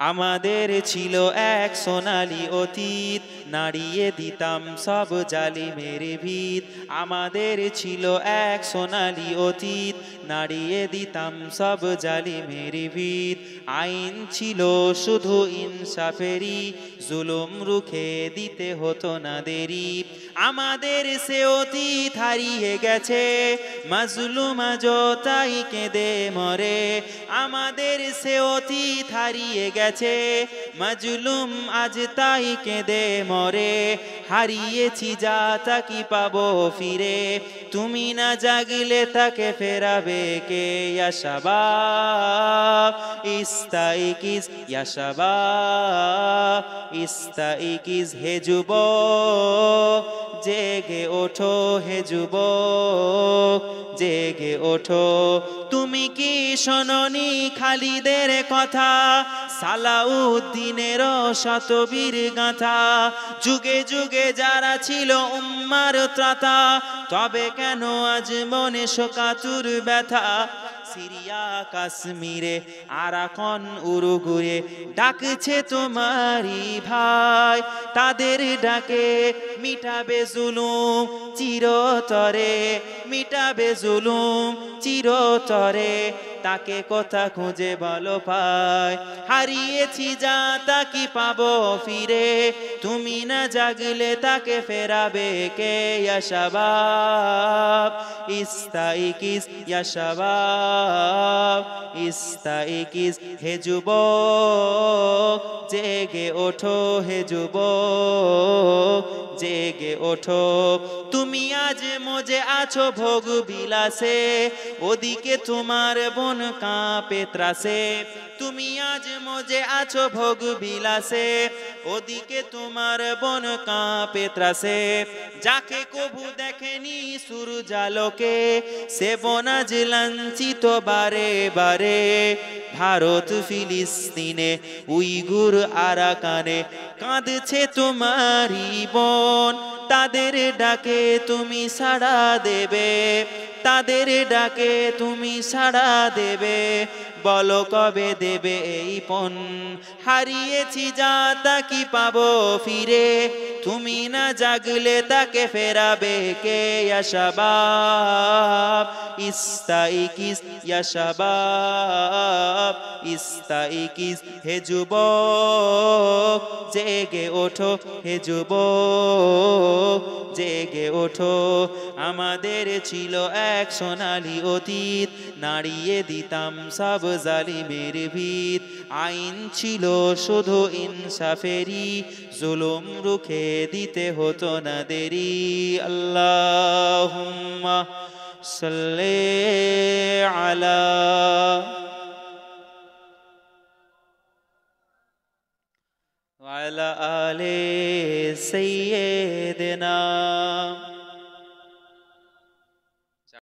আমাদের ছিল এক সোনালী অতীত, নাড়িয়ে দিতাম সব জালিমের ভিত। আমাদের ছিল এক সোনালী অতীত, নাড়িয়ে দিতাম সব জালিমের ভিত। আইন ছিল শুধু ইনসাফেরই, জুলুম রুখে দিতে হতো না দেরি। আমাদের সে অতীত হারিয়ে গেছে, মাজলুম আজও তাই কেঁদে মরে। আমাদের সে অতীত হারিয়ে গেছে, মাজলুম আজ তাই কেঁদে মরে। হারিয়েছি যা তা কি পাবো ফিরে, তুমি না জাগলে তাকে ফেরাবে কে? ইয়া শাবাব ইস্তাইকিজ, ইয়া শাবাব ইস্তাইকিজ, হে যুবক জেগে ওঠো, হে যুবক জেগে ওঠো। তুমি কি শোনোনি খালিদের কথা, সালাউদ্দিনের শতবীর গাথা? যুগে যুগে যারা ছিল উম্মার ত্রাতা, তবে কেন আজ মনে শোকাতুর ব্যথা? সিরিয়া কাশ্মীরে আরাকান উরুগুয়ে ডাকছে তোমারি ভাই, তাদের ডাকে মিটাবে জুলুম চিরতরে, মিটাবে জুলুম চিরতরে। তাকে কথা খুঁজে বলো পাই, হারিয়েছি যা তা কি পাবো ফিরে, তুমি না জাগলে তাকে ফেরাবে কে? ইয়া শাবাব ইস্তাইকিজ, ইয়া শাবাব ইস্তাইকিজ, হে যুবক জেগে ওঠো, হে যুবক জেগে ওঠো। তুমি আজ মজে আছো ভোগ বিলাসে, ওদিকে তোমার বোন কাঁপে ত্রাসে। তুমি আজ মজে আছো ভোগ বিলাসে, ওদিকে তোমার বোন কাঁপে ত্রাসে। যাকে কবু দেখেনি সূর্যালোকে, সে বোন আজ লাঞ্ছিত বারে বারে। ভারত ফিলিস্তিনে উইগুর আরাকানে কাঁদছে তোমারি বোন, তাদের ডাকে তুমি সাড়া দেবে, তাদের ডাকে তুমি সাড়া দেবে। বলো কবে দেবে এই পণ, হারিয়েছি যা তা কি পাবো ফিরে, তুমি না জাগলে তাকে ফেরাবে কে? ইয়া শাবাব ইস্তাইকিজ, ইয়া শাবাব ইস্তাইকিজ, হে যুবক জেগে ওঠো, হে যুবক জেগে ওঠো। আমাদের ছিল এক সোনালী অতীত, নাড়িয়ে দিতাম সব জালিমের ভিত। আইন ছিল শুধু ইনসাফেরই, জুলুম রুখে দিতে হতো না দেরি। আল্লাহুম্মা সাল্লি আলা ওয়া আলা আলি সাইয়্যিদিনা